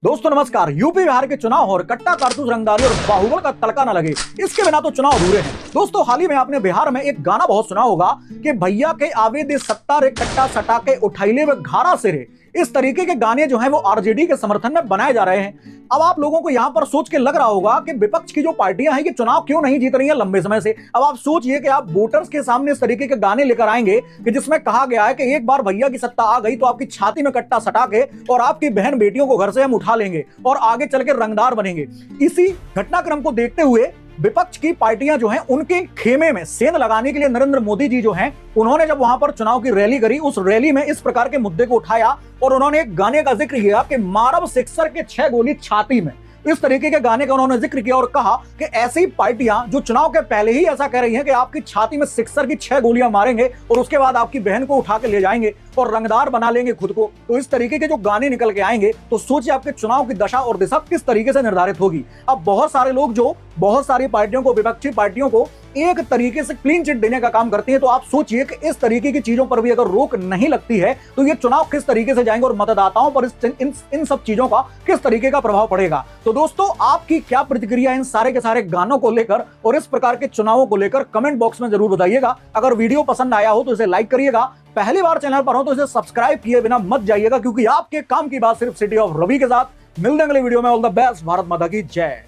दोस्तों नमस्कार। यूपी बिहार के चुनाव और कट्टा कारतूस रंगदारी और बाहुबल का तड़का न लगे, इसके बिना तो चुनाव अधूरे हैं। दोस्तों हाल ही में आपने बिहार में एक गाना बहुत सुना होगा कि भैया के आवे दे सत्ता रे कट्टा सटा के उठाइले वे घारा से रे। इस तरीके के गाने जो हैं वो आरजेडी के समर्थन में बनाए जा रहे हैं। अब आप लोगों को यहां पर सोच के लग रहा होगा कि विपक्ष की जो पार्टियां हैं ये चुनाव क्यों नहीं जीत रही हैं लंबे समय से। अब आप सोचिए कि आप वोटर्स के सामने इस तरीके के गाने लेकर आएंगे कि जिसमें कहा गया है कि एक बार भैया की सत्ता आ गई तो आपकी छाती में कट्टा सटा के और आपकी बहन बेटियों को घर से हम उठा लेंगे और आगे चल के रंगदार बनेंगे। इसी घटनाक्रम को देखते हुए विपक्ष की पार्टियां जो हैं उनके खेमे में सेंध लगाने के लिए नरेंद्र मोदी जी जो हैं उन्होंने जब वहां पर चुनाव की रैली करी, उस रैली में इस प्रकार के मुद्दे को उठाया और उन्होंने एक गाने का जिक्र किया कि मारब सिक्सर के 6 गोली छाती में। इस तरीके के गाने का उन्होंने जिक्र किया और कहा कि ऐसी पार्टियां जो चुनाव के पहले ही ऐसा कह रही हैं कि आपकी छाती में सिक्सर की 6 गोलियां मारेंगे और उसके बाद आपकी बहन को उठा के ले जाएंगे और रंगदार बना लेंगे खुद को, तो इस तरीके के जो गाने निकल के आएंगे तो सोचिए आपके चुनाव की दशा और दिशा किस तरीके से निर्धारित होगी। अब बहुत सारे लोग जो बहुत सारी पार्टियों को, विपक्षी पार्टियों को एक तरीके से क्लीन चिट देने का काम करती है, तो आप सोचिए कि इस तरीके की चीजों पर भी अगर रोक नहीं लगती है तो ये चुनाव किस तरीके से जाएंगे और मतदाताओं पर इन सब चीजों का किस तरीके का प्रभाव पड़ेगा। तो दोस्तों आपकी क्या प्रतिक्रिया इन सारे के सारे गानों को लेकर और इस प्रकार के चुनावों को लेकर कमेंट बॉक्स में जरूर बताइएगा। अगर वीडियो पसंद आया हो तो इसे लाइक करिएगा, पहली बार चैनल पर हो तो इसे सब्सक्राइब किए बिना मत जाइएगा, क्योंकि आपके काम की बात सिर्फ सिटी ऑफ रवि के साथ। मिलते हैं अगले वीडियो में। All the best. भारत माता की जय।